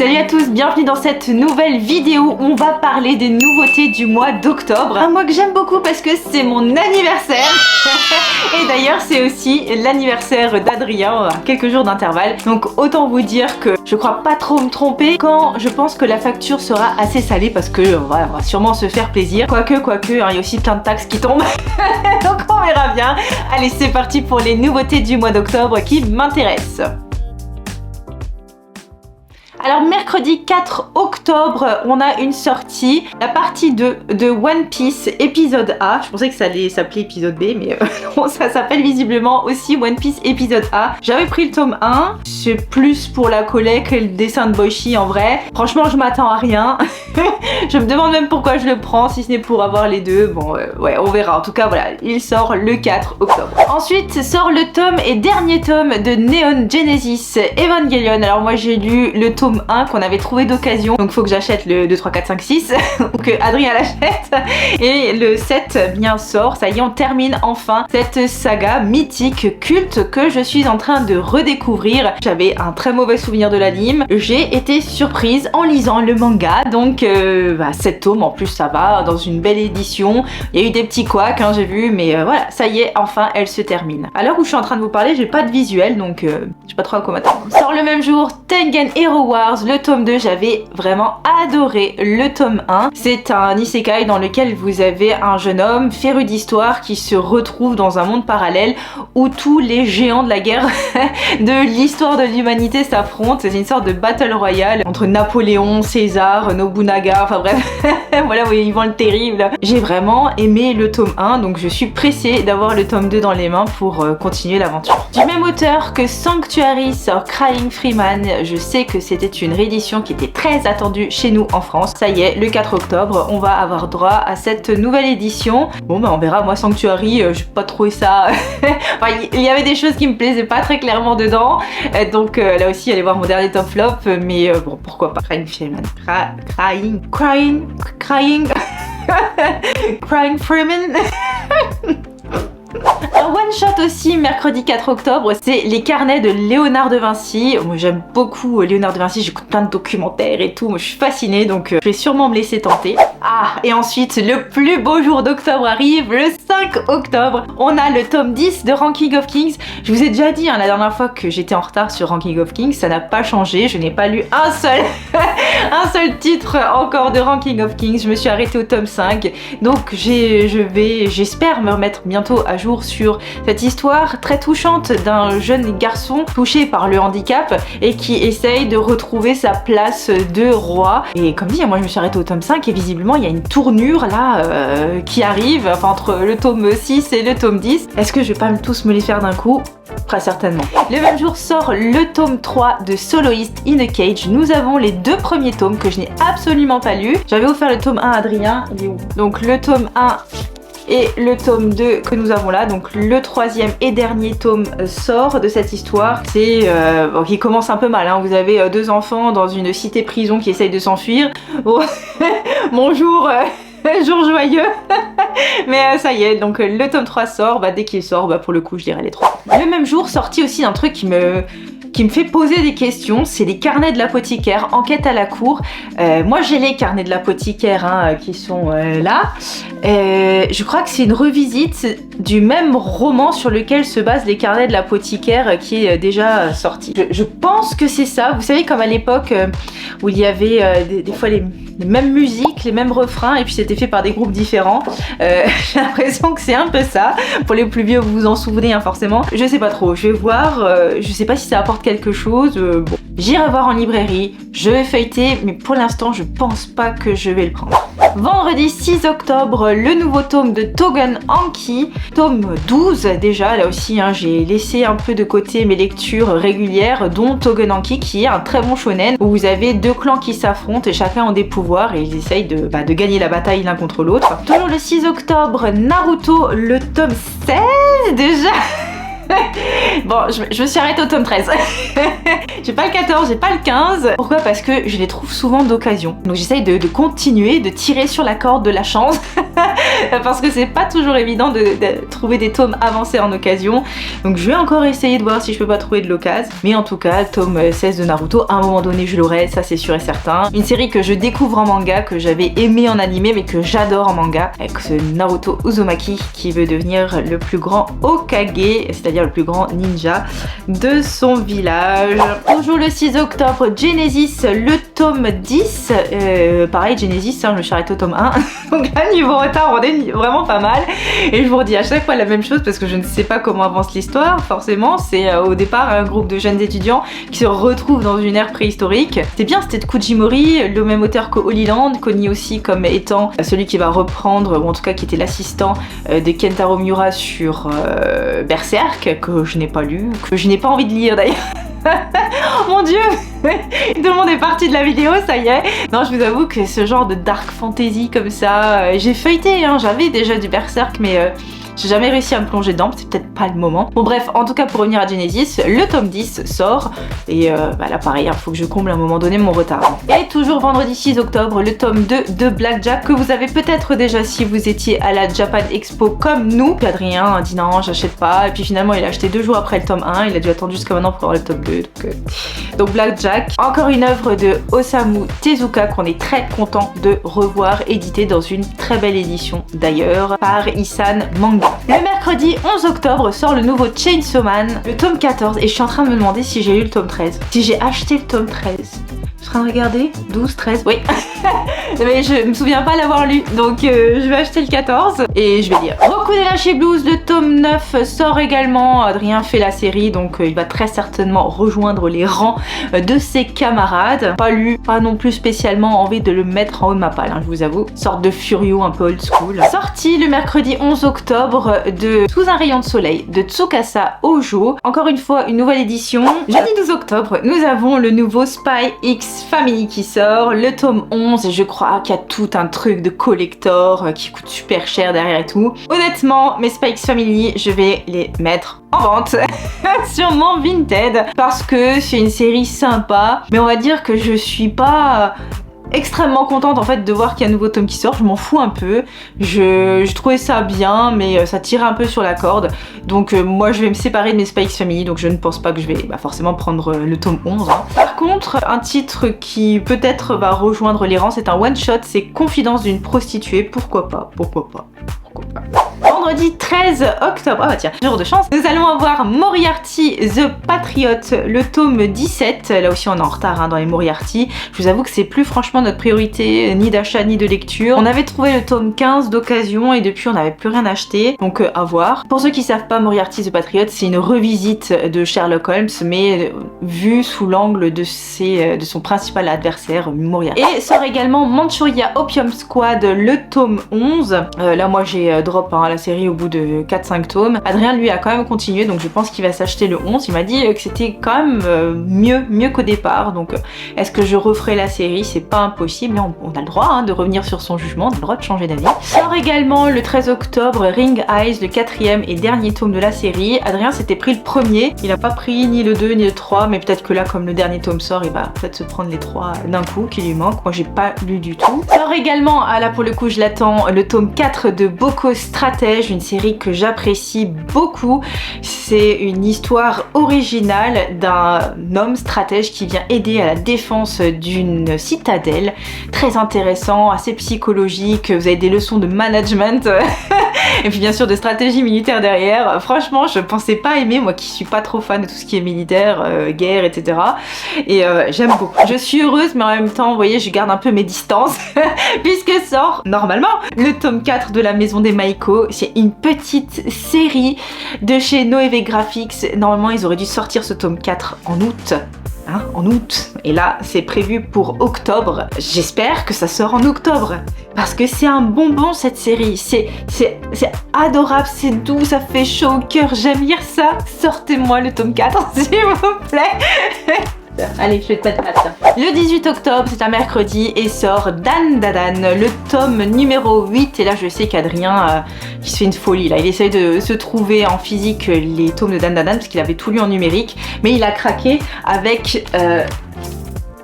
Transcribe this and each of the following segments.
Salut à tous, bienvenue dans cette nouvelle vidéo où on va parler des nouveautés du mois d'octobre. Un mois que j'aime beaucoup parce que c'est mon anniversaire. Et d'ailleurs c'est aussi l'anniversaire d'Adrien, à quelques jours d'intervalle. Donc autant vous dire que je crois pas trop me tromper quand je pense que la facture sera assez salée parce que on va sûrement se faire plaisir. Quoique, hein, il y a aussi plein de taxes qui tombent. Donc on verra bien. Allez, c'est parti pour les nouveautés du mois d'octobre qui m'intéressent. Alors mercredi 4 octobre, on a une sortie, la partie 2 de One Piece épisode A. Je pensais que ça allait s'appeler épisode B, mais non, ça s'appelle visiblement aussi One Piece épisode A. J'avais pris le tome 1, c'est plus pour la collègue que le dessin de Boichi en vrai. Franchement, je m'attends à rien. Je me demande même pourquoi je le prends, si ce n'est pour avoir les deux. Bon, ouais, on verra. En tout cas, voilà, il sort le 4 octobre. Ensuite, sort le tome et dernier tome de Neon Genesis Evangelion. Alors moi, j'ai lu le tome 1 qu'on avait trouvé d'occasion, donc faut que j'achète le 2, 3, 4, 5, 6 ou que Adrien l'achète, et le 7 bien sort. Ça y est, on termine enfin cette saga mythique culte que je suis en train de redécouvrir. J'avais un très mauvais souvenir de l'anime, j'ai été surprise en lisant le manga, donc 7 tomes en plus, ça va, dans une belle édition. Il y a eu des petits couacs, hein, j'ai vu, mais voilà, ça y est, enfin elle se termine. À l'heure où je suis en train de vous parler, j'ai pas de visuel, donc je sais pas trop à quoi m'attendre. Sort le même jour Tengen Hero Wars, le tome 2, j'avais vraiment adoré le tome 1. C'est un isekai dans lequel vous avez un jeune homme féru d'histoire qui se retrouve dans un monde parallèle où tous les géants de la guerre de l'histoire de l'humanité s'affrontent. C'est une sorte de battle royale entre Napoléon, César, Nobunaga, enfin bref, voilà, oui, ils vont le terrible. J'ai vraiment aimé le tome 1, donc je suis pressée d'avoir le tome 2 dans les mains pour continuer l'aventure. Du même auteur que Sanctuary sort Crying Freeman. Je sais que c'était une réédition qui était très attendue chez nous en France. Ça y est, le 4 octobre, on va avoir droit à cette nouvelle édition. Bon on verra, moi Sanctuary, j'ai pas trouvé ça... enfin, il y avait des choses qui me plaisaient pas très clairement dedans, donc là aussi allez voir mon dernier top flop, mais bon pourquoi pas. Crying Freeman, Crying Freeman. Un one shot aussi mercredi 4 octobre, c'est les carnets de Léonard de Vinci. Moi j'aime beaucoup Léonard de Vinci, j'écoute plein de documentaires et tout, moi je suis fascinée, donc je vais sûrement me laisser tenter. Ah, et ensuite le plus beau jour d'octobre arrive, le 5 octobre, on a le tome 10 de Ranking of Kings. Je vous ai déjà dit la dernière fois que j'étais en retard sur Ranking of Kings, ça n'a pas changé, je n'ai pas lu un seul titre encore de Ranking of Kings, je me suis arrêtée au tome 5, donc j'espère me remettre bientôt à jour sur cette histoire très touchante d'un jeune garçon touché par le handicap et qui essaye de retrouver sa place de roi. Et comme dit, moi je me suis arrêtée au tome 5 et visiblement il y a une tournure là qui arrive, enfin entre le tome 6 et le tome 10. Est-ce que je vais pas tous me les faire d'un coup? Très certainement. Le même jour sort le tome 3 de Soloist in a Cage. Nous avons les deux premiers tomes que je n'ai absolument pas lus. J'avais offert le tome 1 à Adrien, il est où? Donc le tome 1 et le tome 2 que nous avons là, donc le troisième et dernier tome sort de cette histoire. C'est qui commence un peu mal, hein. Vous avez deux enfants dans une cité prison qui essayent de s'enfuir. Oh, bonjour, jour joyeux. Mais ça y est, donc le tome 3 sort, dès qu'il sort, pour le coup je dirais les 3. Le même jour, sorti aussi un truc qui me fait poser des questions, c'est les carnets de l'apothicaire, enquête à la cour. Moi j'ai les carnets de l'apothicaire qui sont là. Je crois que c'est une revisite du même roman sur lequel se basent les carnets de l'apothicaire qui est déjà sorti. Je pense que c'est ça. Vous savez, comme à l'époque où il y avait des fois les mêmes musiques, les mêmes refrains, et puis c'était fait par des groupes différents. J'ai l'impression que c'est un peu ça. Pour les plus vieux, vous vous en souvenez forcément. Je sais pas trop, je vais voir. Je sais pas si ça apporte quelque chose. Bon, j'irai voir en librairie, je vais feuilleter, mais pour l'instant je pense pas que je vais le prendre. Vendredi 6 octobre, le nouveau tome de Tougen Anki, tome 12 déjà, là aussi j'ai laissé un peu de côté mes lectures régulières, dont Tougen Anki qui est un très bon shonen, où vous avez deux clans qui s'affrontent et chacun a des pouvoirs et ils essayent de gagner la bataille l'un contre l'autre. Toujours le 6 octobre, Naruto, le tome 16 déjà. Bon, je me suis arrêtée au tome 13. J'ai pas le 14, j'ai pas le 15. Pourquoi? Parce que je les trouve souvent d'occasion. Donc j'essaye de continuer, de tirer sur la corde de la chance parce que c'est pas toujours évident de trouver des tomes avancés en occasion. Donc je vais encore essayer de voir si je peux pas trouver de l'occasion. Mais en tout cas, tome 16 de Naruto, à un moment donné je l'aurai, ça c'est sûr et certain. Une série que je découvre en manga, que j'avais aimé en animé mais que j'adore en manga, avec ce Naruto Uzumaki qui veut devenir le plus grand Hokage, c'est-à-dire le plus grand ninja de son village. On joue le 6 octobre Genesis, le tome 10. Pareil, Genesis, hein, je me suis arrêtée au tome 1. Donc là, niveau retard, on est vraiment pas mal. Et je vous redis à chaque fois la même chose parce que je ne sais pas comment avance l'histoire, forcément. C'est au départ un groupe de jeunes étudiants qui se retrouvent dans une ère préhistorique. C'est bien, c'était de Kujimori, le même auteur que Holy Land, connu aussi comme étant celui qui va reprendre, ou en tout cas qui était l'assistant de Kentaro Miura sur Berserk, que je n'ai pas lu, que je n'ai pas envie de lire d'ailleurs. Oh mon dieu, tout le monde est parti de la vidéo, ça y est. Non, je vous avoue que ce genre de dark fantasy comme ça, j'ai feuilleté, hein, j'avais déjà du Berserk, mais j'ai jamais réussi à me plonger dedans, c'est peut-être pas le moment. Bon bref, en tout cas pour revenir à Genesis, le tome 10 sort et là pareil, il faut que je comble à un moment donné mon retard. Et toujours vendredi 6 octobre, le tome 2 de Blackjack que vous avez peut-être déjà si vous étiez à la Japan Expo comme nous. Puis Adrien a dit non, j'achète pas, et puis finalement il a acheté 2 jours après le tome 1, il a dû attendre jusqu'à maintenant pour avoir le tome 2. Donc Blackjack, encore une œuvre de Osamu Tezuka qu'on est très content de revoir édité dans une très belle édition d'ailleurs par Isan Manga. Le mercredi 11 octobre sort le nouveau Chainsaw Man, le tome 14, et je suis en train de me demander si j'ai lu le tome 13. Si j'ai acheté le tome 13. Je suis en train de regarder, 12, 13, oui. Mais je me souviens pas l'avoir lu, donc je vais acheter le 14 et je vais lire. Roku de Lâcher Blues, le tome 9 sort également. Adrien fait la série, donc il va très certainement rejoindre les rangs de ses camarades. Pas lu, pas non plus spécialement envie de le mettre en haut de ma palle, hein, je vous avoue. Sorte de Furio un peu old school. Sorti le mercredi 11 octobre de Sous un rayon de soleil de Tsukasa Ojo. Encore une fois, une nouvelle édition. Jeudi 12 octobre, nous avons le nouveau Spy X Family qui sort, le tome 11, et je crois qu'il y a tout un truc de collector qui coûte super cher derrière et tout. Honnêtement, mes Spy X Family, je vais les mettre en vente sur mon Vinted parce que c'est une série sympa, mais on va dire que je suis pas extrêmement contente en fait de voir qu'il y a un nouveau tome qui sort, je m'en fous un peu, je trouvais ça bien mais ça tirait un peu sur la corde, donc moi je vais me séparer de mes Spy X Family, donc je ne pense pas que je vais forcément prendre le tome 11. Hein. Par contre, un titre qui peut-être va rejoindre les rangs, c'est un one shot, c'est Confidence d'une prostituée, pourquoi pas. Vendredi 13 octobre, ah bah tiens, jour de chance, nous allons avoir Moriarty The Patriot, le tome 17, là aussi on est en retard hein, dans les Moriarty, je vous avoue que c'est plus franchement notre priorité, ni d'achat ni de lecture. On avait trouvé le tome 15 d'occasion et depuis on n'avait plus rien acheté, donc à voir. Pour ceux qui savent pas, Moriarty The Patriot, c'est une revisite de Sherlock Holmes, mais vue sous l'angle de son principal adversaire, Moriarty. Et sort également Manchuria Opium Squad, le tome 11, là moi j'ai drop hein, la série au bout de 4-5 tomes. Adrien lui a quand même continué, donc je pense qu'il va s'acheter le 11. Il m'a dit que c'était quand même mieux qu'au départ, donc est-ce que je referai la série? C'est pas impossible, on a le droit hein, de revenir sur son jugement, on a le droit de changer d'avis. Sort également le 13 octobre Ring Eyes, le 4e et dernier tome de la série. Adrien s'était pris le premier, il a pas pris ni le 2 ni le 3, mais peut-être que là comme le dernier tome sort, il va peut-être se prendre les 3 d'un coup qui lui manquent. Moi j'ai pas lu du tout. Sort également, là pour le coup je l'attends, le tome 4 de Boko Stratège, une série que j'apprécie beaucoup. C'est une histoire originale d'un homme stratège qui vient aider à la défense d'une citadelle. Très intéressant, assez psychologique, vous avez des leçons de management et puis bien sûr de stratégie militaire derrière. Franchement, je pensais pas aimer, moi qui suis pas trop fan de tout ce qui est militaire, guerre, etc. Et j'aime beaucoup. Je suis heureuse, mais en même temps, vous voyez, je garde un peu mes distances puisque sort normalement le tome 4 de la Maison des Maiko. C'est une petite série de chez Noévé Graphics. Normalement, ils auraient dû sortir ce tome 4 en août. Hein, en août. Et là, c'est prévu pour octobre. J'espère que ça sort en octobre. Parce que c'est un bonbon cette série. C'est adorable, c'est doux, ça fait chaud au cœur. J'aime lire ça. Sortez-moi le tome 4, s'il vous plaît. Allez, je vais te mettre là. Le 18 octobre, c'est un mercredi et sort Dan Dadan, le tome numéro 8. Et là, je sais qu'Adrien, il se fait une folie là. Il essaye de se trouver en physique les tomes de Dan Dadan parce qu'il avait tout lu en numérique. Mais il a craqué avec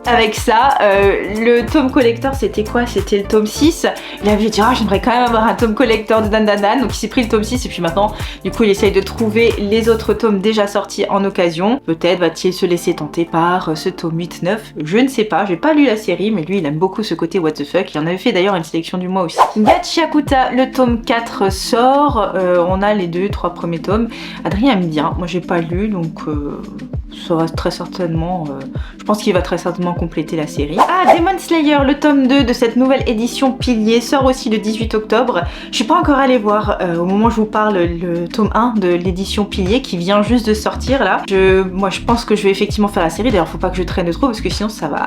avec ça. Le tome collector, c'était quoi? C'était le tome 6. Il avait dit, oh, j'aimerais quand même avoir un tome collector de Dan Dan Dan. Donc il s'est pris le tome 6 et puis maintenant, du coup, il essaye de trouver les autres tomes déjà sortis en occasion. Peut-être va-t-il se laisser tenter par ce tome 8-9. Je ne sais pas, j'ai pas lu la série, mais lui, il aime beaucoup ce côté what the fuck. Il en avait fait d'ailleurs une sélection du mois aussi. Gachiakuta, le tome 4 sort. On a les 2-3 premiers tomes. Adrien aime bien. Moi, j'ai pas lu, donc ça va très certainement... je pense qu'il va très certainement compléter la série. Ah, Demon Slayer, le tome 2 de cette nouvelle édition Pilier, sort aussi le 18 octobre. Je suis pas encore allée voir, au moment où je vous parle, le tome 1 de l'édition Pilier qui vient juste de sortir là. Moi, je pense que je vais effectivement faire la série. D'ailleurs, faut pas que je traîne trop parce que sinon ça va,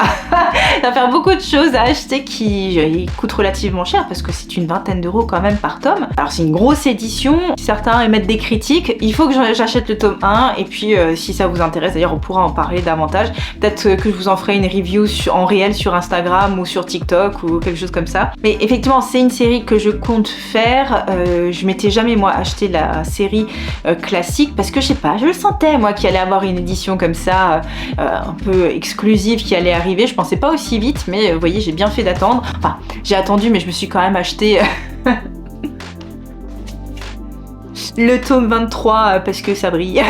ça va faire beaucoup de choses à acheter qui coûtent relativement cher parce que c'est une vingtaine d'euros quand même par tome. Alors, c'est une grosse édition. Certains émettent des critiques. Il faut que j'achète le tome 1 et puis si ça vous intéresse, d'ailleurs, on pourra en parler davantage. Peut-être que je vous en ferai une review en réel sur Instagram ou sur TikTok ou quelque chose comme ça. Mais effectivement, c'est une série que je compte faire. Je m'étais jamais moi acheté la série classique parce que je sais pas, je le sentais moi qu'il allait avoir une édition comme ça un peu exclusive qui allait arriver. Je pensais pas aussi vite, mais vous voyez, j'ai bien fait d'attendre. Enfin, j'ai attendu, mais je me suis quand même acheté le tome 23 parce que ça brille.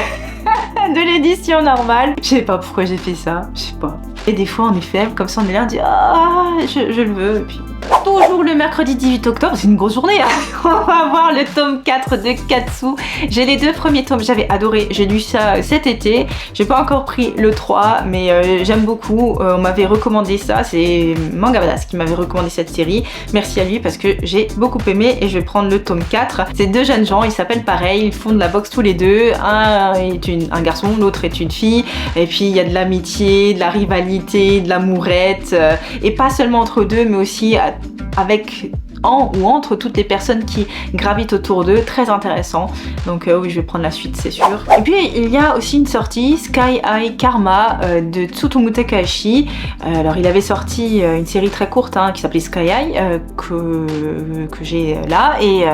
De l'édition normale. Je sais pas pourquoi j'ai fait ça, je sais pas. Et des fois on est faible, comme ça on est là, on dit ah je le veux, et puis... Toujours le mercredi 18 octobre, c'est une grosse journée hein. On va voir le tome 4 de Katsu. J'ai les 2 premiers tomes, j'avais adoré, j'ai lu ça cet été. J'ai pas encore pris le 3, mais j'aime beaucoup. On m'avait recommandé ça, c'est Manga Badass qui m'avait recommandé cette série. Merci à lui parce que j'ai beaucoup aimé et je vais prendre le tome 4. C'est 2 jeunes gens, ils s'appellent pareil, ils font de la boxe tous les deux. Un est un garçon, l'autre est une fille. Et puis il y a de l'amitié, de la rivalité, de l'amourette. Et pas seulement entre deux, mais aussi avec ou entre toutes les personnes qui gravitent autour d'eux, très intéressant. Donc oui, je vais prendre la suite, c'est sûr. Et puis il y a aussi une sortie, Sky High Karma de Tsutomu Takahashi. Alors il avait sorti une série très courte qui s'appelait Sky High que j'ai là. Et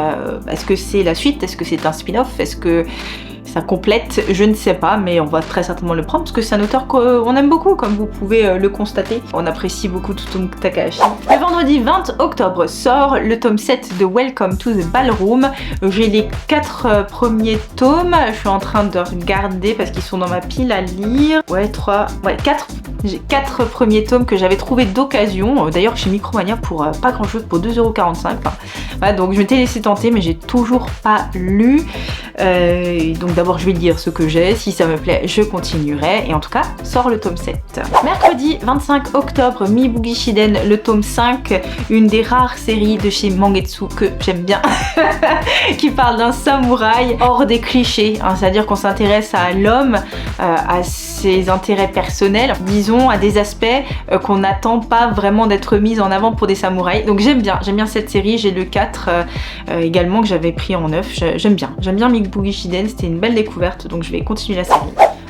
est-ce que c'est la suite? Est-ce que c'est un spin-off? Est-ce que ça complète? Je ne sais pas, mais on va très certainement le prendre parce que c'est un auteur qu'on aime beaucoup, comme vous pouvez le constater. On apprécie beaucoup Tsutomu Takahashi. Le vendredi 20 octobre sort le tome 7 de Welcome to the Ballroom. J'ai les 4 premiers tomes. Je suis en train de regarder parce qu'ils sont dans ma pile à lire. Ouais, 4. J'ai 4 premiers tomes que j'avais trouvé d'occasion. D'ailleurs, chez Micromania pour pas grand chose, pour 2,45€. Voilà, donc je m'étais laissé tenter, mais j'ai toujours pas lu. Donc d'abord je vais lire ce que j'ai, si ça me plaît je continuerai, et en tout cas sort le tome 7. Mercredi 25 octobre, Mibugi Shiden, le tome 5, une des rares séries de chez Mangetsu que j'aime bien, qui parle d'un samouraï hors des clichés, c'est-à-dire qu'on s'intéresse à l'homme, à ses intérêts personnels, disons à des aspects qu'on n'attend pas vraiment d'être mis en avant pour des samouraïs. Donc j'aime bien cette série, j'ai le 4 également que j'avais pris en 9, j'aime bien Mibugi Shiden, c'était une belle découverte, donc je vais continuer la série.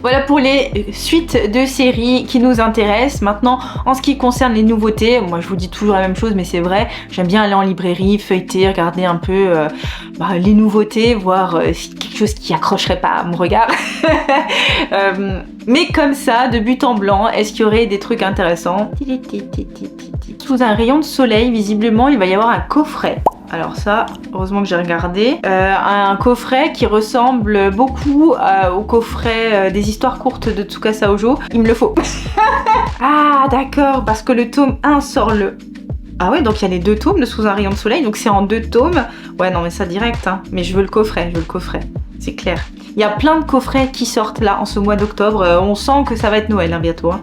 Voilà pour les suites de séries qui nous intéressent. Maintenant, en ce qui concerne les nouveautés, moi je vous dis toujours la même chose, mais c'est vrai, j'aime bien aller en librairie, feuilleter, regarder un peu les nouveautés, voir quelque chose qui accrocherait pas à mon regard. Mais comme ça, de but en blanc, est-ce qu'il y aurait des trucs intéressants? Sous un rayon de soleil, visiblement, il va y avoir un coffret. Alors ça, heureusement que j'ai regardé. Un coffret qui ressemble beaucoup au coffret des histoires courtes de Tsukasa Ojo. Il me le faut. Ah d'accord, parce que le tome 1 sort le... Ah ouais, donc il y a les 2 tomes de Sous un rayon de soleil, donc c'est en 2 tomes. Ouais, non mais ça direct, mais je veux le coffret, c'est clair. Il y a plein de coffrets qui sortent là en ce mois d'octobre. On sent que ça va être Noël bientôt.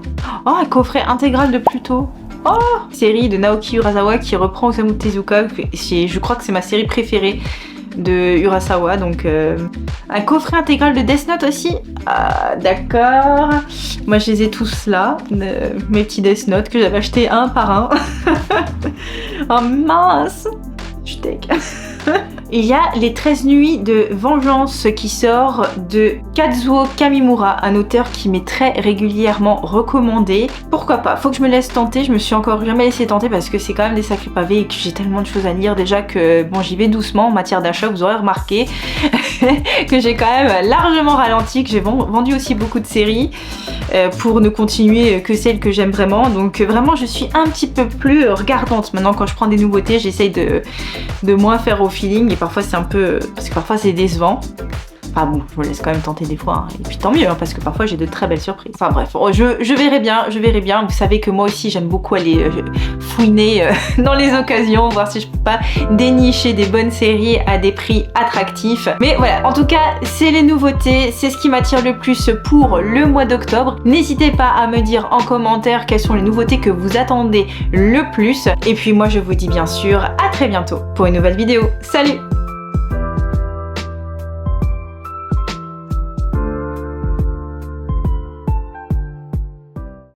Oh, un coffret intégral de Pluto. Oh, série de Naoki Urasawa qui reprend Osamu Tezuka. Je crois que c'est ma série préférée de Urasawa. Donc un coffret intégral de Death Note aussi. Ah, d'accord. Moi je les ai tous là, mes petits Death Note que j'avais acheté un par un. Oh mince, je suis deg. Il y a les 13 nuits de vengeance qui sort de Kazuo Kamimura, un auteur qui m'est très régulièrement recommandé. Pourquoi pas, faut que je me laisse tenter, je me suis encore jamais laissé tenter parce que c'est quand même des sacrés pavés et que j'ai tellement de choses à lire déjà que bon, j'y vais doucement en matière d'achat. Vous aurez remarqué que j'ai quand même largement ralenti, que j'ai vendu aussi beaucoup de séries pour ne continuer que celles que j'aime vraiment. Donc vraiment je suis un petit peu plus regardante maintenant quand je prends des nouveautés, j'essaye de moins faire au feeling et parfois c'est un peu... parce que parfois c'est décevant. Ah bon, je me laisse quand même tenter des fois, hein. Et puis tant mieux, hein, parce que parfois j'ai de très belles surprises. Enfin bref, je verrai bien. Vous savez que moi aussi j'aime beaucoup aller fouiner dans les occasions, voir si je peux pas dénicher des bonnes séries à des prix attractifs. Mais voilà, en tout cas, c'est les nouveautés, c'est ce qui m'attire le plus pour le mois d'octobre. N'hésitez pas à me dire en commentaire quelles sont les nouveautés que vous attendez le plus. Et puis moi je vous dis bien sûr à très bientôt pour une nouvelle vidéo. Salut!